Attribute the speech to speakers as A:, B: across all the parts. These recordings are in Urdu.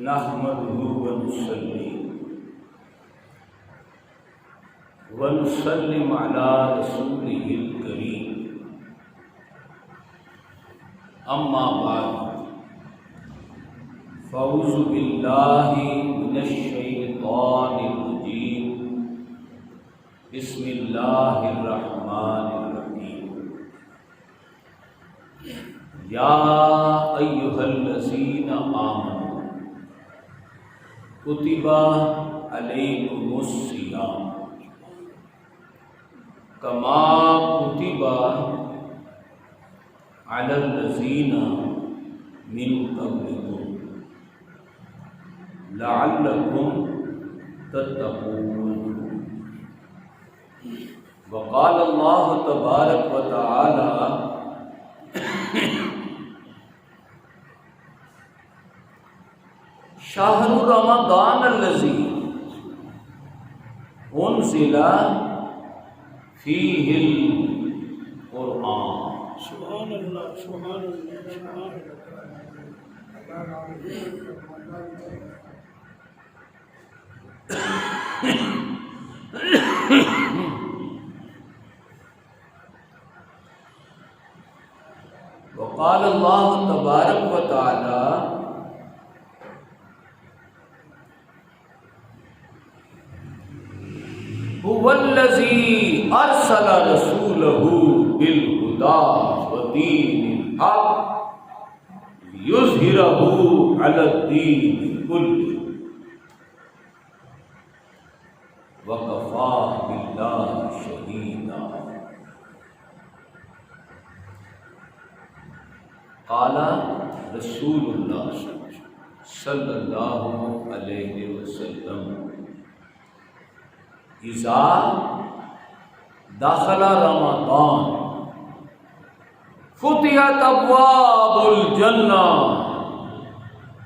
A: نحمده ونسلم على رسوله الكريم اما بعد فاعوذ بالله من الشيطان الرجيم بسم الله الرحمن الرحيم يا أيها الذين آمنوا كتب عليكم الصيام كما كتب على الذين من قبلكم لعلكم تتقون وقال الله تبارك وتعالى شهر رمضان الذي أنزل فيه القرآن
B: سبحان اللہ سبحان اللہ سبحان
A: وقال الله تبارك وتعالى هو الذي أرسل رسوله بالهدى ودين الحق ليظهره على الدين كله وكفى بالله شهيدا قال رسول الله صلى الله عليه وسلم اذا دخل رمضان فتحت ابواب الجنہ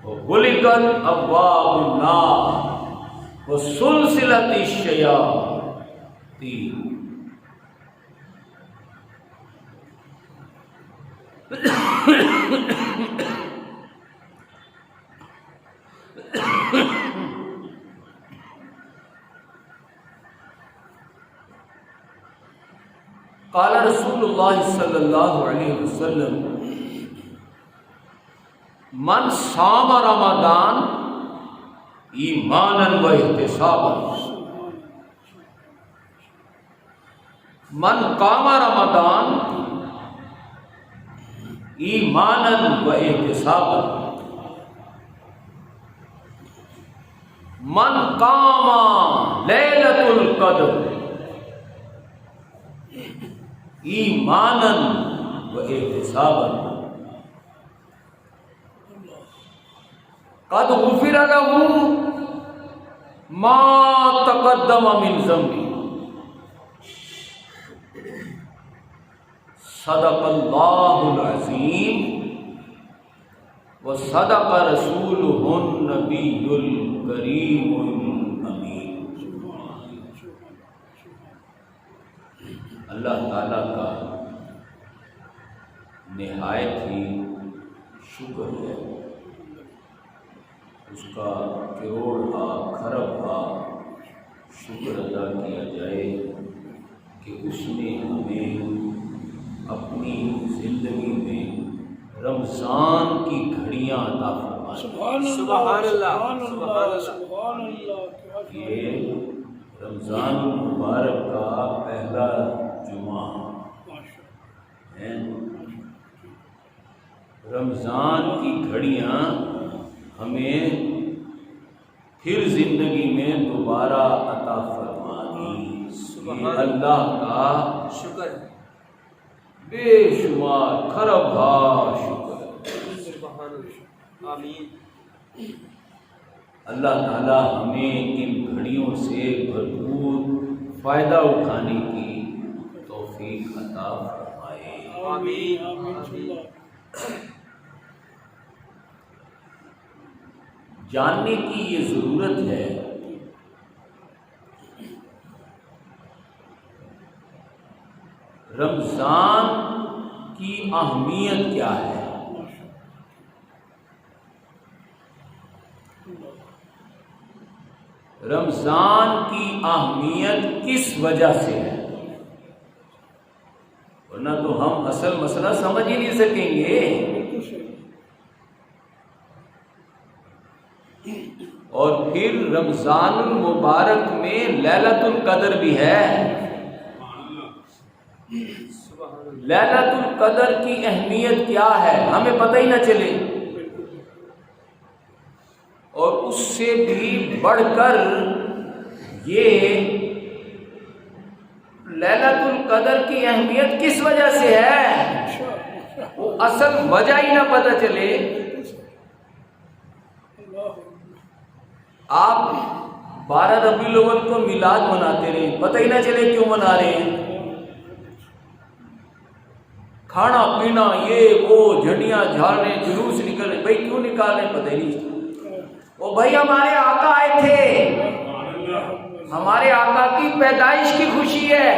A: وغلقت ابواب النار وسلسلت الشیاطین قال رسول اللہ صلی اللہ علیہ وسلم من صام رمضان ایمانا و احتسابا من قام رمضان ایمانا و احتسابا من قام لیلۃ القدر ایمانا و احتسابا قد غفر له ما تقدم من ذنبه صدق اللہ العظیم وصدق رسولہ النبی الکریم الامین۔ اللہ تعالیٰ کا نہایت ہی شکر ہے، اس کا کروڑ کھرب شکر ادا کیا جائے کہ اس نے ہمیں اپنی زندگی میں رمضان کی گھڑیاں عطا فرمائیں۔
B: سبحان اللہ سبحان اللہ۔
A: یہ رمضان المبارک کا پہلا جمعہ ہے۔ رمضان کی گھڑیاں ہمیں پھر زندگی میں دوبارہ عطا فرمانی، یہ اللہ کا
B: شکر
A: بے شمار کھرب شکر۔
B: آمین۔
A: اللہ تعالی ہمیں ان گھڑیوں سے بھرپور فائدہ اٹھانے کی توفیق عطا فرمائے۔
B: آمین۔
A: جاننے کی یہ ضرورت ہے رمضان کی اہمیت کیا ہے۔ رمضان کی اہمیت کس وجہ سے ہے، ورنہ تو ہم اصل مسئلہ سمجھ ہی نہیں سکیں گے۔ اور پھر رمضان المبارک میں لیلۃ القدر بھی ہے۔ لیلۃ القدر کی اہمیت کیا ہے ہمیں پتہ ہی نہ چلے، اور اس سے بھی بڑھ کر یہ لیلۃ القدر کی اہمیت کس وجہ سے ہے، وہ اصل وجہ ہی نہ پتہ چلے۔ آپ 12 ربیع الاول کو میلاد مناتے رہے، پتہ ہی نہ چلے کیوں منا رہے ہیں، کھانا پینا یہ وہ جھنڈیاں جھاڑنے جلوس نکل رہے، بھائی کیوں نکال رہے پتہ ہی نہیں۔ وہ بھائی ہمارے آقا آئے تھے، ہمارے آقا کی پیدائش کی خوشی ہے،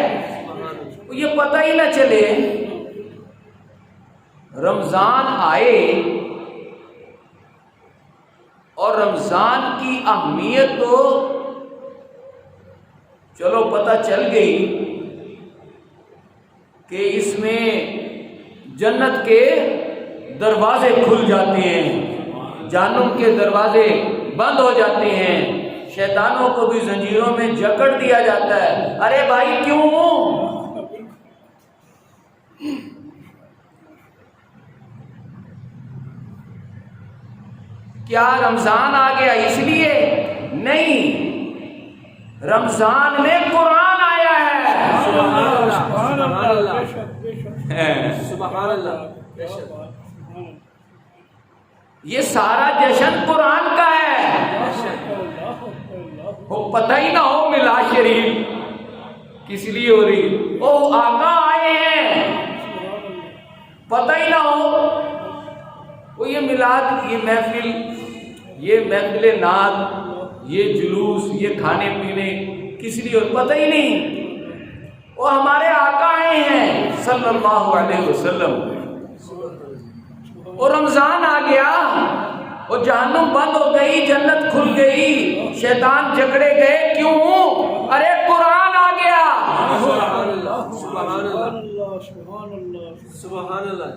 A: یہ پتہ ہی نہ چلے۔ رمضان آئے اور رمضان کی اہمیت تو چلو پتہ چل گئی کہ اس میں جنت کے دروازے کھل جاتے ہیں، جہنم کے دروازے بند ہو جاتے ہیں، شیطانوں کو بھی زنجیروں میں جکڑ دیا جاتا ہے۔ ارے بھائی کیوں؟ کیا رمضان آ گیا اس لیے؟ نہیں، رمضان میں قرآن آیا ہے۔
B: سبحان اللہ، سبحان اللہ۔
A: یہ سارا جشن قرآن کا ہے۔ وہ پتہ ہی نہ ہو میلاد شریف کس لیے ہو رہی، او آقا آئے ہیں، پتہ ہی نہ ہو، وہ یہ میلاد، یہ محفل نعت، یہ جلوس، یہ کھانے پینے کس لیے، اور پتہ ہی نہیں وہ ہمارے آقا آئے ہیں صلی اللہ علیہ وسلم، اور رمضان آ گیا اور جہنم بند ہو گئی، جنت کھل گئی، شیطان جکڑے گئے، کیوں؟ ارے قرآن آ گیا۔
B: سبحان اللہ، سبحان اللہ، سبحان اللہ، سبحان اللہ۔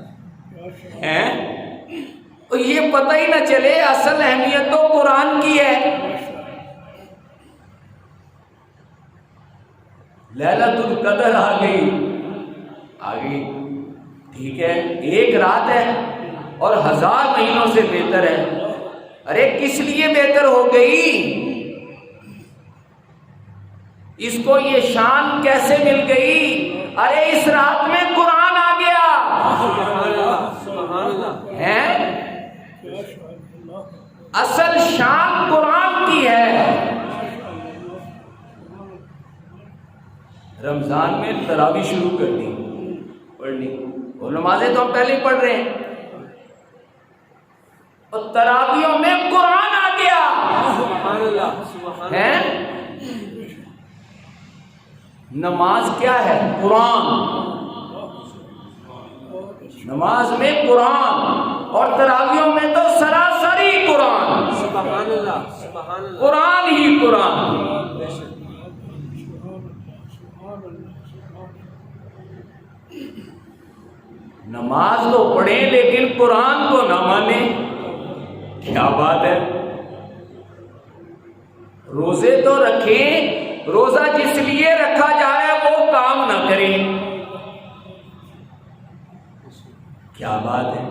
A: اور یہ پتہ ہی نہ چلے اصل اہمیت تو قرآن کی ہے۔ لیلۃ القدر آ گئی، ٹھیک ہے، ایک رات ہے اور 1000 مہینوں سے بہتر ہے۔ ارے کس لیے بہتر ہو گئی؟ اس کو یہ شان کیسے مل گئی؟ ارے اس رات میں قرآن آ گیا ہے، اصل شان قرآن کی ہے۔ رمضان میں تراویح شروع کر دی پڑھنی، اور نمازیں تو ہم پہلے ہی پڑھ رہے ہیں، اور تراویحوں میں قرآن آ گیا ہے۔ نماز کیا ہے؟ قرآن، نماز میں قرآن، اور تراویحوں میں تو سراسری قرآن،
B: سبحان اللہ، سبحان اللہ،
A: قرآن ہی قرآن۔ نماز تو پڑھیں لیکن قرآن کو نہ مانیں، کیا بات ہے۔ روزے تو رکھیں، روزہ جس لیے رکھا جا رہا ہے وہ کام نہ کریں، کیا بات ہے۔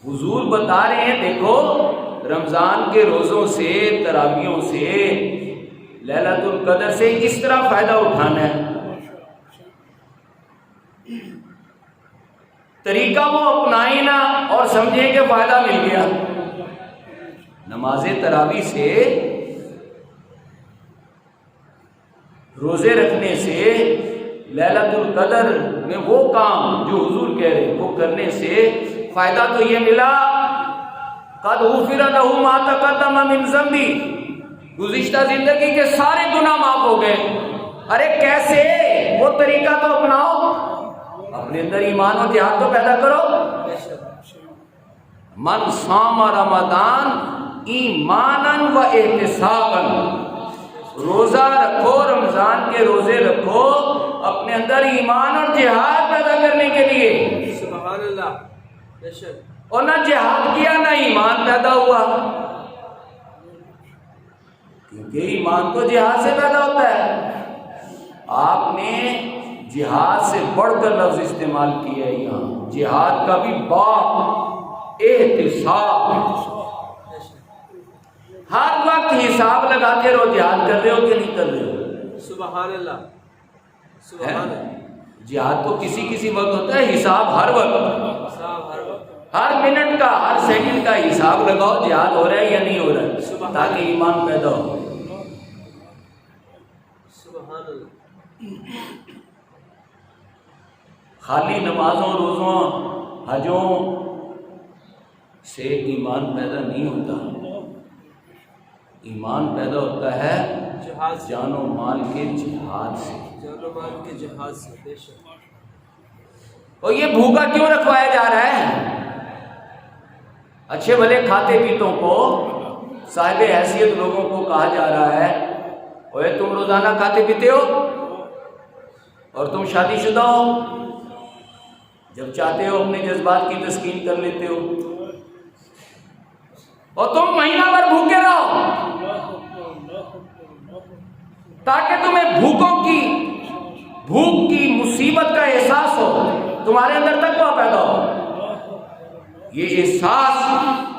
A: حضور بتا رہے ہیں دیکھو رمضان کے روزوں سے، تراویحوں سے، لیلۃ القدر سے اس طرح فائدہ اٹھانا ہے۔ طریقہ وہ اپنائیں نہ اور سمجھیں کہ فائدہ مل گیا۔ نماز تراویح سے، روزے رکھنے سے، لیلۃ القدر میں وہ کام جو حضور کہہ رہے ہیں وہ کرنے سے فائدہ تو یہ ملا، قد غفر لہ ما تقدم من ذنبہ، گزشتہ زندگی کے سارے گناہ معاف ہو گئے۔ ارے کیسے؟ وہ طریقہ تو اپناؤ، اپنے اندر ایمان و جہاد تو پیدا کرو۔ من صام رمضان ایماناً و احتساباً، روزہ رکھو، رمضان کے روزے رکھو اپنے اندر ایمان اور جہاد پیدا کرنے کے لیے۔
B: سبحان اللہ، بے شک۔
A: اور نہ جہاد کیا نہ ایمان پیدا ہوا، کیونکہ ایمان تو جہاد سے پیدا ہوتا ہے۔ آپ نے جہاد سے بڑھ کر لفظ استعمال کیا ہے یہاں، جہاد کا بھی باپ احتساب۔ ہر وقت حساب لگاتے رہو، جہاد کر رہے ہو کہ نہیں کر رہے ہو۔
B: سبحان اللہ، سبحان اللہ۔
A: جہاد تو کسی وقت ہوتا ہے، حساب ہر وقت،
B: صاحب ہر وقت،
A: ہر منٹ کا، ہر سیکنڈ کا حساب لگاؤ، جہاد ہو رہا ہے یا نہیں ہو رہا ہے، تاکہ ایمان پیدا ہو۔
B: سبحان اللہ۔
A: خالی نمازوں، روزوں، حجوں سے ایمان پیدا نہیں ہوتا، ایمان پیدا ہوتا ہے
B: جہاد سے،
A: جان و مال کے جہاد سے۔
B: جان و مال کے جہاد سے، بے شک۔
A: اور یہ بھوکا کیوں رکھوایا جا رہا ہے؟ اچھے بھلے کھاتے پیتوں کو، صاحب حیثیت لوگوں کو کہا جا رہا ہے اوے تم روزانہ کھاتے پیتے ہو اور تم شادی شدہ ہو، جب چاہتے ہو اپنے جذبات کی تسکین کر لیتے ہو، اور تم مہینہ بھر بھوکے رہو تاکہ تمہیں بھوک کی مصیبت کا احساس ہو، تمہارے اندر تقویٰ پیدا ہو۔ یہ احساس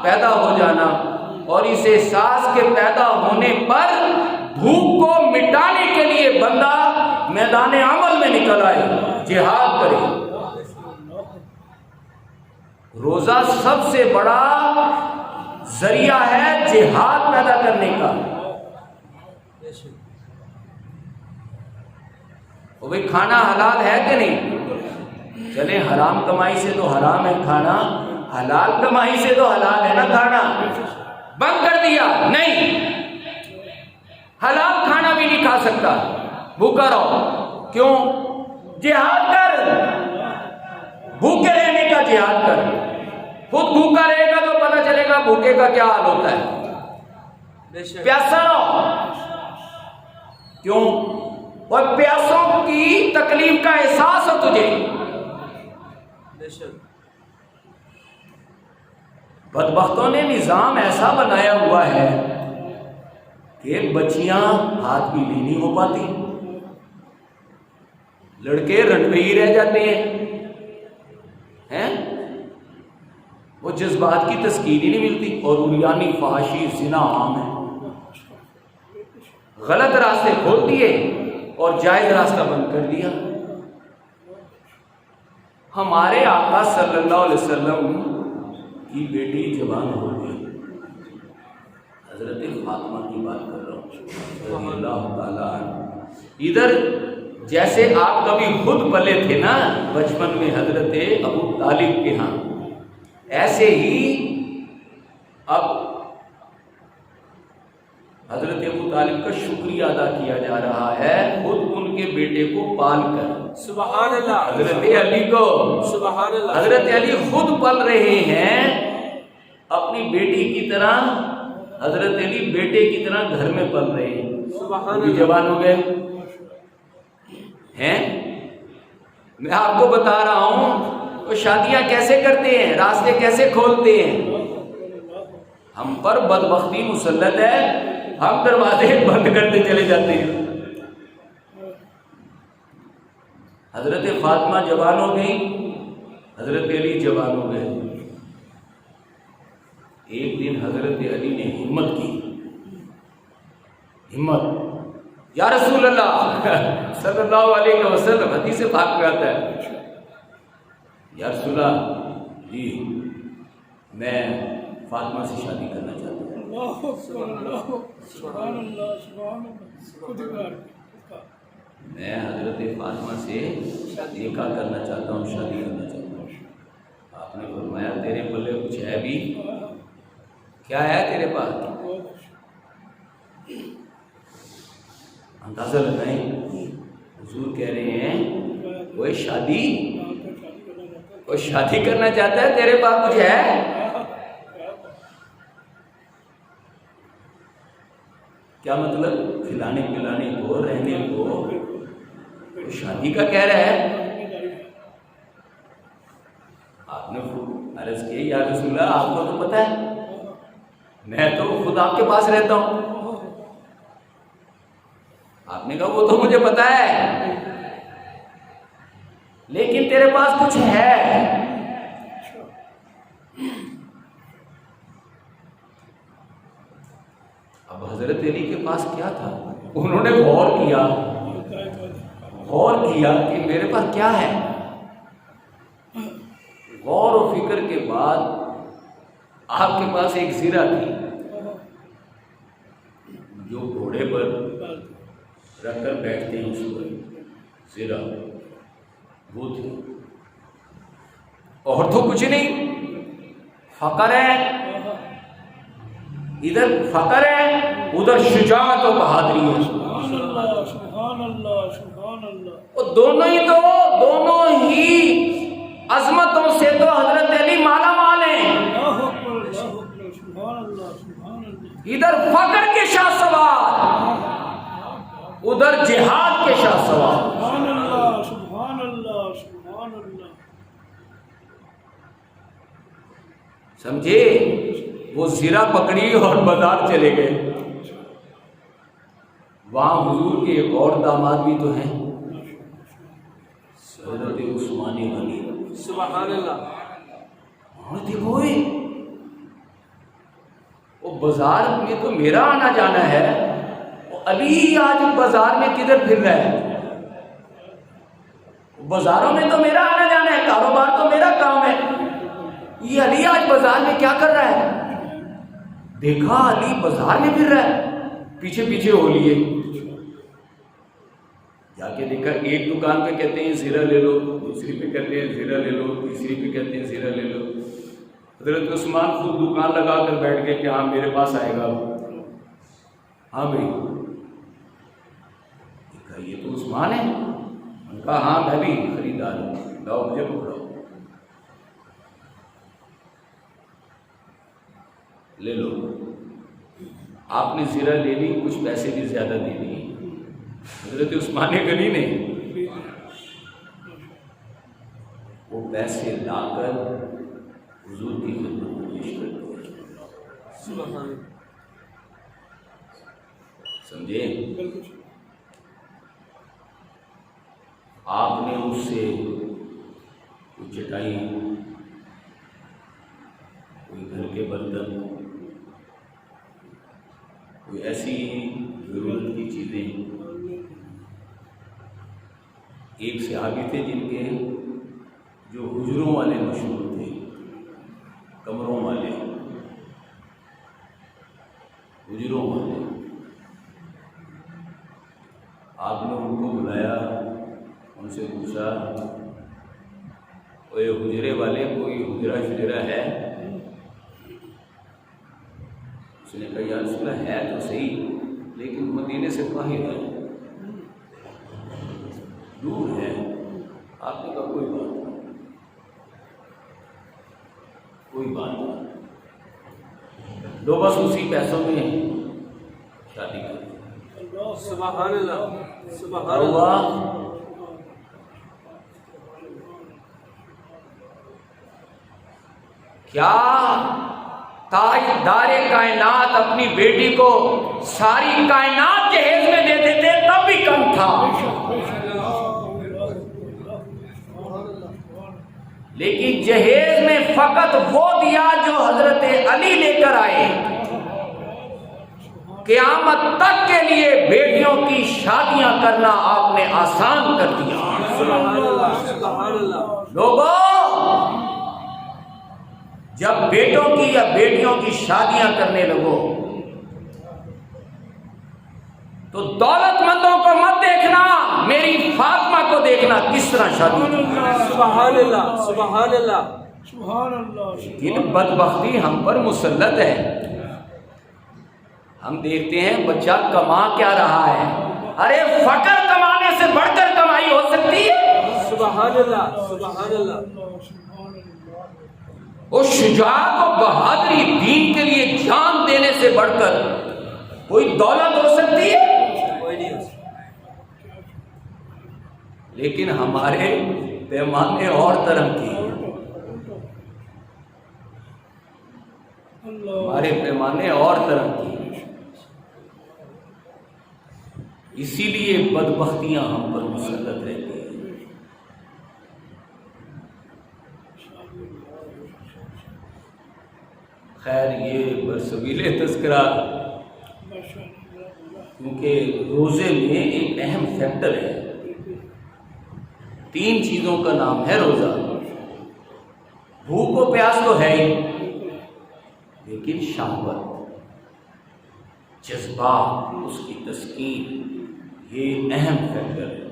A: پیدا ہو جانا، اور اس احساس کے پیدا ہونے پر بھوک کو مٹانے کے لیے بندہ میدان عمل میں نکل آئے، جہاد کرے۔ روزہ سب سے بڑا ذریعہ ہے جہاد پیدا کرنے کا۔ وہ بھئی کھانا حلال ہے کہ نہیں؟ چلیں حرام کمائی سے تو حرام ہے کھانا، حلال کمائی سے تو حلال ہے نا کھانا۔ بند کر دیا نہیں، حلال کھانا بھی نہیں کھا سکتا، بھوکا رہو۔ کیوں؟ جہاد کر، بھوکے رہنے کا جہاد کر۔ خود بھوکا رہے گا تو پتہ چلے گا بھوکے کا کیا حال ہوتا ہے۔ پیاسا رہو، کیوں؟ اور پیاسوں کی تکلیف کا احساس ہو تجھے۔ بدبختوں نے نظام ایسا بنایا ہوا ہے کہ بچیاں ہاتھ بھی نہیں ہو پاتی، لڑکے رنڈے ہی رہ جاتے ہیں، وہ جذبات کی تسکین ہی نہیں ملتی، اور عریانی، فحاشی، زنا عام ہے۔ غلط راستے کھول دیے اور جائز راستہ بند کر دیا۔ ہمارے آقا صلی اللہ علیہ وسلم کی بیٹی جوان ہو گئی، حضرت فاطمہ کی بات کر رہا ہوں رضی اللہ تعالیٰ عنہ۔ ادھر جیسے آپ کبھی خود پلے تھے نا بچپن میں حضرت ابو طالب کے ہاں، ایسے ہی اب حضرت ابو طالب کا شکریہ ادا کیا جا رہا ہے خود ان کے بیٹے کو پال کر۔
B: سبحان اللہ۔
A: حضرت علی کو،
B: سبحان اللہ،
A: حضرت علی خود پل رہے ہیں اپنی بیٹی کی طرح، حضرت علی بیٹے کی طرح گھر میں پل رہے ہیں۔
B: سبحان
A: بھی
B: اللہ۔
A: جوان ہو گئے ہیں۔ میں آپ کو بتا رہا ہوں وہ شادیاں کیسے کرتے ہیں، راستے کیسے کھولتے ہیں۔ ہم پر بدبختی مسلط ہے، ہم دروازے بند کرتے چلے جاتے ہیں۔ حضرت فاطمہ جوان ہو گئی، حضرت علی جوان ہو گئے۔ ایک دن حضرت علی نے ہمت کی، یا رسول اللہ صلی اللہ علیہ وسلم، حدیث پاک میں آتا ہے، یا رسول اللہ جی میں فاطمہ سے شادی کرنا چاہتا ہوں۔ میں حضرت فاطمہ سے نکاح کرنا چاہتا ہوں، شادی کرنا چاہتا ہوں۔ آپ نے فرمایا تیرے پلے کچھ ہے بھی؟ کیا ہے تیرے پاس؟ اندازہ لگائیں، حضور کہہ رہے ہیں وہ شادی کرنا چاہتا ہے، تیرے پاس کچھ ہے؟ کیا مطلب؟ کھلانے پلانے کو، رہنے کو، شادی کا کہہ رہا ہے۔ آپ نے عرض کیا یا رسول اللہ آپ کو تو پتہ ہے میں تو خود آپ کے پاس رہتا ہوں۔ آپ نے کہا وہ تو مجھے پتہ ہے لیکن تیرے پاس کچھ ہے۔ اب حضرت علی کے پاس کیا تھا؟ انہوں نے غور کیا کہ میرے پاس کیا ہے۔ غور و فکر کے بعد آپ کے پاس ایک زرہ تھی جو گھوڑے پر رکھ کر بیٹھتے ہیں، اس پر زرہ وہ تھی، اور تو کچھ نہیں۔ فقر ہے، ادھر فقر ہے، ادھر شجاعت و بہادری ہے۔
C: سبحان اللہ سبحان اللہ۔
A: وہ دونوں ہی عظمتوں سے تو حضرت علی مالا مال ہیں۔
C: اللہ اکبر اللہ اکبر، سبحان اللہ سبحان اللہ۔
A: ادھر فقر کے شاہ سوار، ادھر جہاد کے شاہ سوار۔
C: سبحان اللہ سبحان اللہ سبحان اللہ۔
A: سمجھے؟ وہ زرہ پکڑی اور بازار چلے گئے۔ وہاں حضور کے ایک اور داماد بھی تو ہیں، حضرت عثمان غنی۔
B: سبحان اللہ۔
A: اور دیکھو وہ بازار میں تو میرا آنا جانا ہے، علی آج بازار میں کدھر پھر رہا ہے؟ بازاروں میں تو میرا آنا جانا ہے، کاروبار تو میرا کام ہے، یہ علی آج بازار میں کیا کر رہا ہے؟ دیکھا علی بازار میں پھر رہا ہے، پیچھے پیچھے ہو لیے، جا کے دیکھا ایک دکان پہ کہتے ہیں زیرہ لے لو، دوسری پہ کہتے ہیں زیرہ لے لو، تیسری پہ کہتے ہیں زیرہ لے لو۔ حضرت عثمان خود دکان لگا کر بیٹھ گئے کہ ہاں میرے پاس آئے گا۔ ہاں بھائی، دیکھا یہ تو عثمان ہے، ان کا ہاں میں بھی خریدار ہوں، لاؤ مجھے پکڑاؤ، لے لو۔ آپ نے زیرہ لے لی، کچھ پیسے بھی زیادہ دے دیے حضرت عثمان غنی نے، وہ پیسے لا کر حضور کی خدمت میں پیش کر دیا۔ سمجھے؟ آپ نے اس سے کوئی چٹائی، کوئی گھر کے برتن، کوئی ایسی ضرورت کی چیزیں۔ ایک صحابی تھے جن کے جو حجروں والے مشہور تھے، کمروں والے، حجروں والے، آپ نے ان کو بلایا، ان سے پوچھا وہ حجرے والے کوئی حجرہ ہے؟ اس نے کہا یا رسول اللہ ہے تو صحیح لیکن مدینے سے باہر ہے، دور ہے۔ آپ نے کہا کوئی بات نہیں، کوئی بات نہیں، دو بس اسی پیسوں میں شادی کر۔
B: سبحان اللہ سبحان اللہ۔
A: اللہ کیا تاجدار کائنات اپنی بیٹی کو ساری کائنات جہیز میں دے دیتے تب بھی کم تھا، لیکن جہیز میں فقط وہ دیا جو حضرت علی لے کر آئے۔ قیامت تک کے لیے بیٹیوں کی شادیاں کرنا آپ نے آسان کر دیا۔
B: سبحان اللہ سبحان اللہ۔
A: لوگوں جب بیٹوں کی یا بیٹیوں کی شادیاں کرنے لگو تو دولت مندوں کو مت دیکھنا، میری فاطمہ کو دیکھنا کس طرح شادی۔
B: سبحان اللہ سبحان اللہ
C: سبحان اللہ۔
A: لیکن بدبختی ہم پر مسلط ہے، ہم دیکھتے ہیں بچہ کما کیا رہا ہے، ارے فقر کمانے سے بڑھ کر کمائی ہو سکتی ہے؟
B: سبحان اللہ سبحان اللہ۔
A: وہ شجاعت و بہادری دین کے لیے جان دینے سے بڑھ کر کوئی دولت ہو سکتی ہے
B: کوئی نہیں ہو سکتا.
A: لیکن ہمارے پیمانے اور طرح کی ہیں. ہمارے پیمانے اور طرح کی ہیں. اسی لیے بدبختیاں ہم پر مسلط رہتی ہیں. خیر یہ برسبیل تذکرہ، کیونکہ روزے میں ایک اہم فیکٹر ہے. 3 چیزوں کا نام ہے روزہ. بھوک و پیاس تو ہے ہی، لیکن شہوت، جذبات، اس کی تسکین، یہ اہم فیکٹر ہے.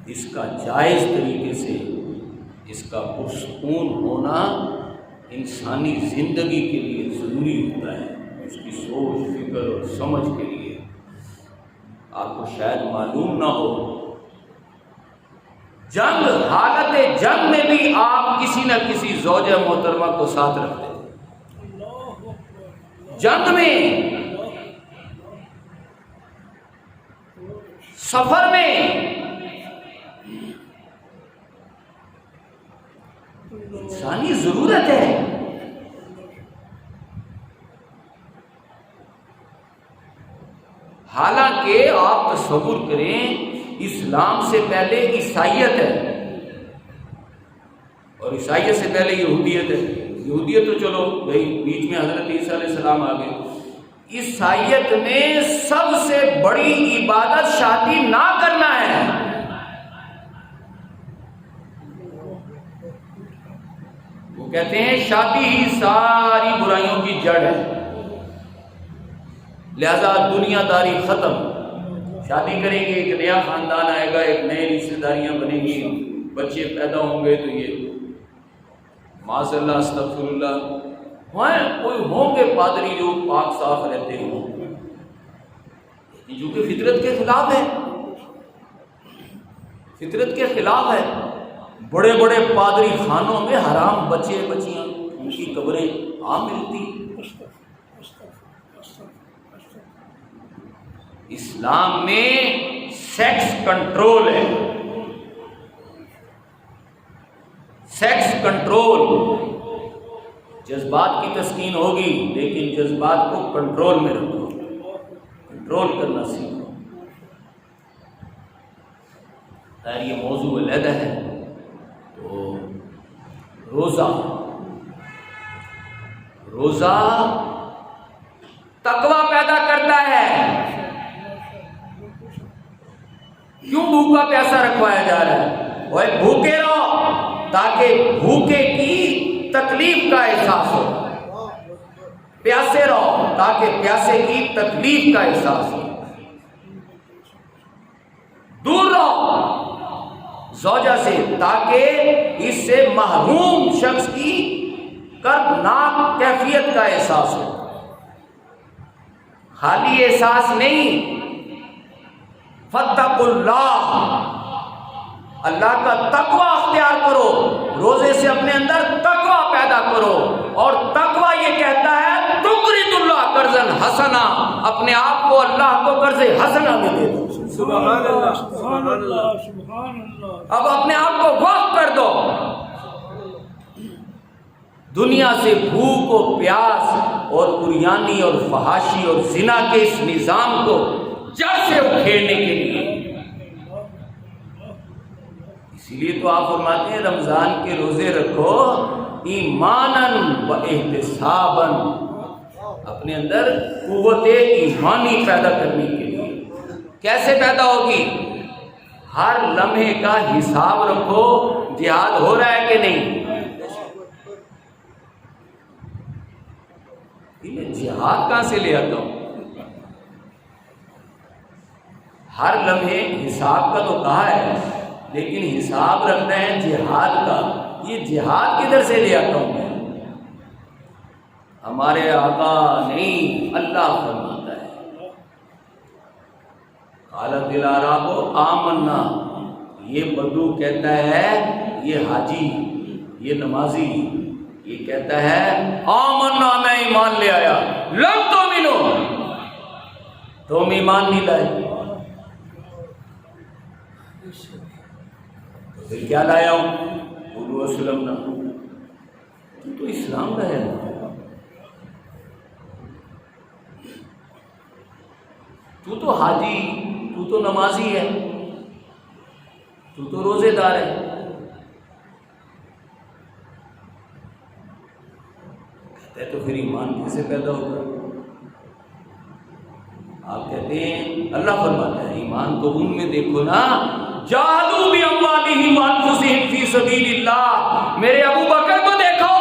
A: اس کا جائز طریقے سے اس کا پرسکون ہونا انسانی زندگی کے لیے ضروری ہوتا ہے. اس کی سوچ، فکر اور سمجھ کے لیے. آپ کو شاید معلوم نہ ہو، جنگ، حالت جنگ میں بھی آپ کسی نہ کسی زوجہ محترمہ کو ساتھ رکھتے ہیں. جنگ میں، سفر میں، انسانی ضرورت ہے. حالانکہ آپ تصور کریں، اسلام سے پہلے عیسائیت ہے اور عیسائیت سے پہلے یہودیت ہے. یہودیت تو چلو بھائی بیچ میں حضرت عیسیٰ علیہ السلام آ گئے. عیسائیت میں سب سے بڑی عبادت شادی نہ کرنا ہے. وہ کہتے ہیں شادی ہی ساری برائیوں کی جڑ ہے، لہذا دنیا داری ختم. شادی کریں گے، ایک نیا خاندان آئے گا، ایک نئے رشتہ داریاں بنیں گی، بچے پیدا ہوں گے تو یہ معاذ اللہ استغفر اللہ کوئی ہوں گے پادری جو پاک صاف رہتے ہوں، جو کہ فطرت کے خلاف ہے. فطرت کے خلاف ہے. بڑے بڑے پادری خانوں میں حرام بچے بچیاں، ان کی قبریں عام ملتی. اسلام میں سیکس کنٹرول ہے. Sex control. جذبات کی تسکین ہوگی، لیکن جذبات کو کنٹرول میں رکھو، کنٹرول کرنا سیکھو. خیر یہ موضوع علیحدہ ہے. تو روزہ تقویٰ پیدا کرتا ہے. کیوں بھوکا پیاسا رکھوایا جا رہا ہے؟ وہ بھوکے رہو تاکہ بھوکے کی تکلیف کا احساس ہو، پیاسے رہو تاکہ پیاسے کی تکلیف کا احساس ہو. دور رہو زوجہ سے تاکہ اس سے محروم شخص کی کردناک کیفیت کا احساس ہو. خالی احساس نہیں، فاتقوا اللہ، اللہ کا تقوی اختیار کرو. روزے سے اپنے اندر تقوی پیدا کرو. اور تقوی یہ کہتا ہے تقرض اللہ قرضا حسنا، اپنے آپ کو اللہ کو قرض حسنا میں دے دو.
B: سبحان اللہ، سبحان اللہ،
C: سبحان اللہ.
A: اب اپنے آپ کو وقف کر دو. دنیا سے بھوک و پیاس اور عریانی اور فحاشی اور زنا کے اس نظام کو جڑ سے اکھیڑنے کے لیے. اسی لیے تو آپ فرماتے ہیں رمضان کے روزے رکھو ایماناً و احتساباً، اپنے اندر قوت ایمانی پیدا کرنے کے لیے. کیسے پیدا ہوگی؟ ہر لمحے کا حساب رکھو، جہاد ہو رہا ہے کہ نہیں. میں جہاد کہاں سے لے آتا ہوں؟ ہر لمحے حساب کا تو کہا ہے، لیکن حساب رکھنا ہے جہاد کا. یہ جہاد کدھر سے لے آتا ہوں میں؟ ہمارے آقا نہیں، اللہ فرماتا ہے قالت الاعراب آمنا. یہ بدو کہتا ہے، یہ حاجی، یہ نمازی، یہ کہتا ہے آمنا میں ایمان لے آیا، لم تؤمنو تم ایمان نہیں لائے، تو پھر کیا لایا ہوں؟ قولوا اسلمنا، تو اسلام لایا ہے، تو حاجی، تو نمازی ہے، تو روزے دار ہے، کہتے ہیں تو پھر ایمان کیسے پیدا ہوگا؟ آپ کہتے ہیں اللہ فرماتا ہے ایمان تو ان میں دیکھو نا، جاہدوا باموالہم وانفسہم فی سبیل اللہ، میرے ابو بکر کو دیکھو،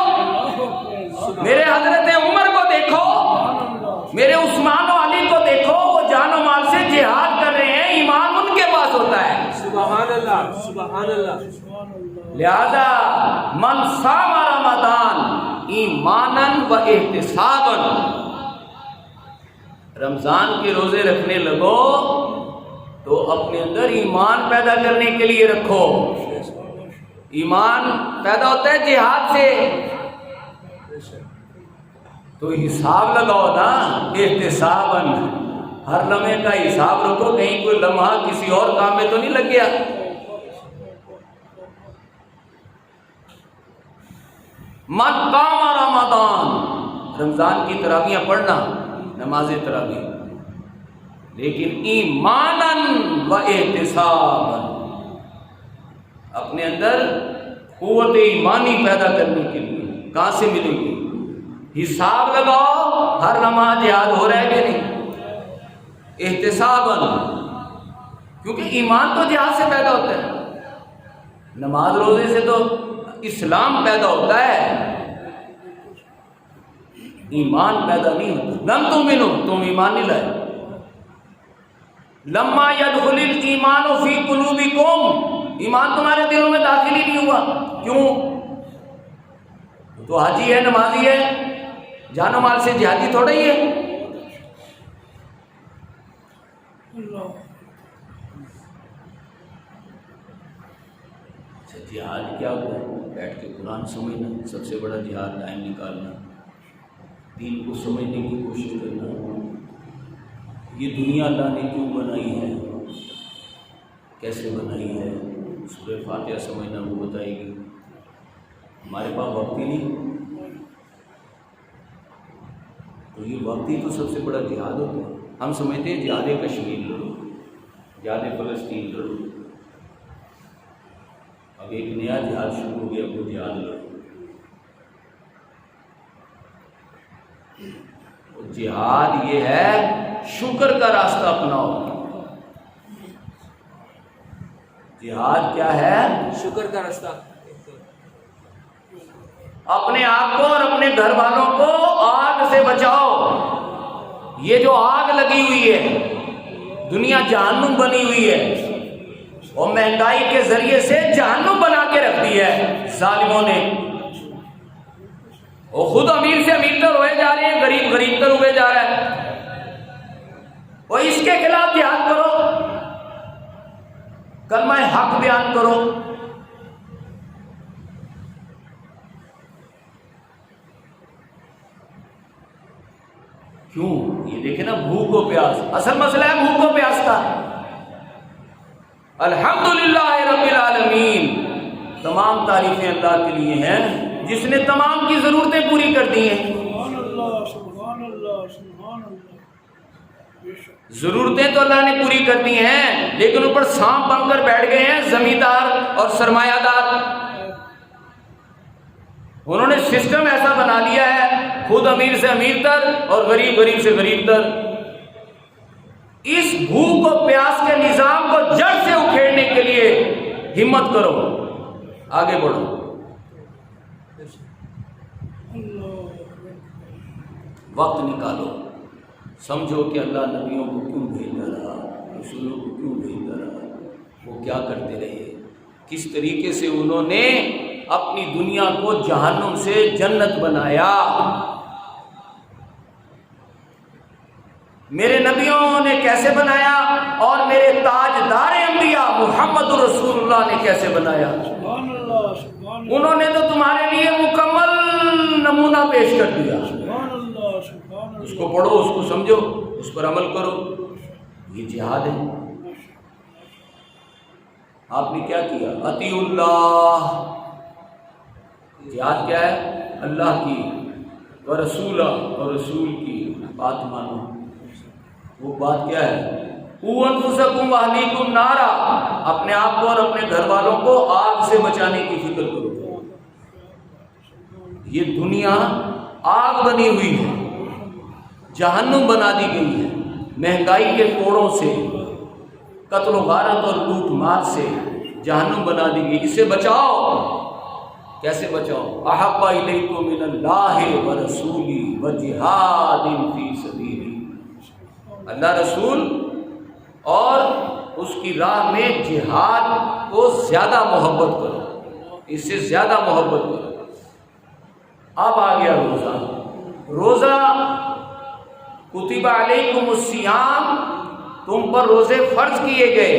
A: میرے حضرت عمر کو دیکھو، میرے عثمان و علی کو دیکھو، وہ جان و مال سے جہاد کر رہے ہیں، ایمان ان کے پاس ہوتا ہے۔
B: سبحان اللہ، سبحان اللہ۔
A: لہذا من صام رمضان ایمانا و احتسابا، رمضان کے روزے رکھنے لگو تو اپنے اندر ایمان پیدا کرنے کے لیے رکھو۔ ایمان پیدا ہوتا ہے جہاد سے، تو حساب لگاؤ نا، احتسابا، ہر لمحے کا حساب رکھو، کہیں کوئی لمحہ کسی اور کام میں تو نہیں لگ گیا۔ من قام رمضان، رمضان کی تراویح پڑھنا، نماز تراویح، لیکن ایمانا و احتسابا، اپنے اندر قوت ایمانی پیدا کرنے کے لیے۔ کہاں سے ملے گی؟ حساب لگاؤ، ہر لمحہ جہاد ہو رہا ہے کہ نہیں؟ احتسابا، کیونکہ ایمان تو جہاد سے پیدا ہوتا ہے، نماز روزے سے تو اسلام پیدا ہوتا ہے، ایمان پیدا نہیں ہوتا۔ لم تؤمنو، تم ایمان نہیں لائے۔ لما يدخل الایمان فی قلوبکم، ایمان تمہارے دلوں میں داخل ہی نہیں ہوا، کیوں؟ تو حاجی ہے، نمازی ہے، جان و مال سے جہادی تھوڑا ہی ہے۔ اچھا جہاد کیا ہوتا ہے؟ بیٹھ کے قرآن سمجھنا، سب سے بڑا جہاد، ٹائم نکالنا، دین کو سمجھنے کی کوشش کرنا، یہ دنیا اللہ نے کیوں بنائی ہے، کیسے بنائی ہے، سورہ فاتحہ سمجھنا وہ بتائے گی۔ ہمارے پاس وقت ہی نہیں، تو یہ وقت ہی تو سب سے بڑا جہاد ہوتا ہے۔ ہم سمجھتے ہیں جہاد کشمیر لڑو، جہاد فلسطین لڑو، اب ایک نیا جہاد شروع ہو گیا، وہ جہاد لڑو۔ جہاد یہ ہے شکر کا راستہ اپناؤ۔ جہاد کیا ہے؟
B: شکر کا راستہ،
A: اپنے آپ کو اور اپنے گھر والوں کو آگ سے بچاؤ۔ یہ جو آگ لگی ہوئی ہے، دنیا جہنم بنی ہوئی ہے، اور مہنگائی کے ذریعے سے جہنم بنا کے رکھ دی ہے ظالموں نے۔ وہ خود امیر سے امیر تر ہوئے جا رہے ہیں، غریب غریب تر ہوئے جا رہا ہے۔ وہ اس کے خلاف جہاد کرو، کلمہ حق بیان کرو۔ کیوں؟ یہ دیکھیں نا، بھوک و پیاس، اصل مسئلہ ہے بھوک و پیاس کا۔ الحمدللہ رب العالمین، تمام تعریفیں اللہ کے لیے ہیں جس نے تمام کی ضرورتیں پوری کر دی ہیں۔
C: سبحان اللہ، سبحان اللہ، سبحان اللہ۔
A: ضرورتیں تو اللہ نے پوری کر دی ہیں، لیکن اوپر سانپ بن کر بیٹھ گئے ہیں زمیندار اور سرمایہ دار۔ انہوں نے سسٹم ایسا بنا لیا ہے، خود امیر سے امیر تر اور غریب غریب سے غریب تر۔ اس بھوک و پیاس کے نظام کو جڑ سے اکھیڑنے کے لیے ہمت کرو، آگے بڑھو۔ وقت نکالو، سمجھو کہ اللہ نبیوں کو کیوں بھیجتا رہا، رسولوں کو کیوں بھیجتا رہا، وہ کیا کرتے رہے، کس طریقے سے انہوں نے اپنی دنیا کو جہنم سے جنت بنایا۔ میرے نبیوں نے کیسے بنایا، اور میرے تاجدار انبیاء محمد رسول اللہ نے کیسے بنایا۔
C: سبحان اللہ، سبحان اللہ۔
A: انہوں نے تو تمہارے لیے مکمل نمونہ پیش کر دیا.
C: سبحان اللہ سبحان اللہ.
A: اس کو پڑھو، اس کو سمجھو، اس پر عمل کرو. یہ جہاد ہے. آپ نے کیا کیا؟ اطیعوا اللہ. جہاد کیا ہے؟ اللہ کی ورسولہ اور رسول کی بات مانو. وہ بات کیا ہے؟ قوا انفسکم واہلیکم نارا. اپنے آپ کو اور اپنے گھر والوں کو آگ سے بچانے کی فکر کرو. یہ دنیا آگ بنی ہوئی ہے، جہنم بنا دی گئی ہے. مہنگائی کے کوڑوں سے، قتل و غارت اور لوٹ مار سے جہنم بنا دی گئی. اسے بچاؤ. کیسے بچاؤ؟ احب الیکم من اللہ ورسولہ وجہاد فی سبیلہ. اللہ رسول اور اس کی راہ میں جہاد کو زیادہ محبت کرو، اس سے زیادہ محبت کرو. اب آ گیا روزہ. روزہ کتب علیکم الصیام، تم پر روزے فرض کیے گئے.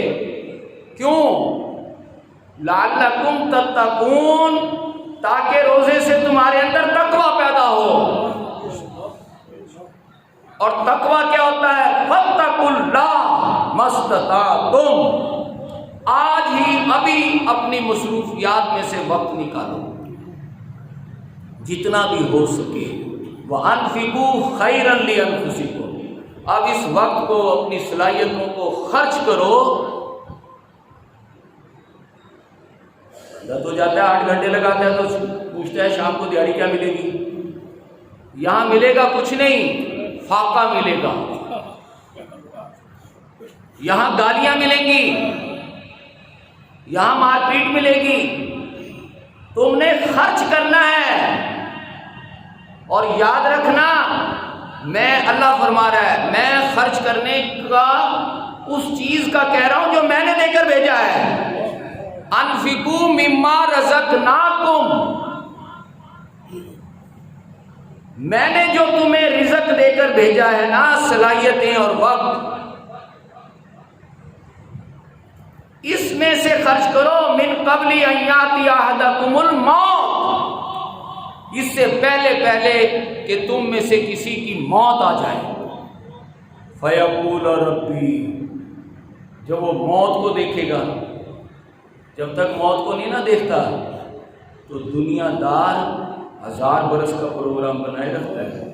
A: کیوں؟ لعلکم تتقون، تاکہ روزے سے تمہارے اندر تقوی پیدا ہو. اور تقوی کیا ہوتا ہے؟ فاتقوا اللہ ما استطعتم. آج ہی ابھی اپنی مصروفیات میں سے وقت نکالو جتنا بھی ہو سکے. وَأَنفِقُوا خَيْرًا لِأَنفُسِكُمْ. اب اس وقت کو، اپنی صلاحیتوں کو خرچ کرو. تو جاتا ہے 8 گھنٹے لگاتا ہے تو پوچھتا ہے شام کو دیہڑی کیا ملے گی. یہاں ملے گا کچھ نہیں، فاقہ ملے گا. یہاں گالیاں ملیں گی، یہاں مار پیٹ ملے گی. تم نے خرچ کرنا ہے. اور یاد رکھنا، میں، اللہ فرما رہا ہے، میں خرچ کرنے کا اس چیز کا کہہ رہا ہوں جو میں نے دے کر بھیجا ہے. انفقوا مما رزقناکم. میں نے جو تمہیں رزق دے کر بھیجا ہے نا، صلاحیتیں اور وقت، اس میں سے خرچ کرو. من قبل ان یاتی احدکم الموت. اس سے پہلے کہ تم میں سے کسی کی موت آ جائے. فیقول ربی. جب وہ موت کو دیکھے گا، جب تک موت کو نہیں نہ دیکھتا تو دنیا دار 1000 برس کا پروگرام بنائے رکھتا ہے.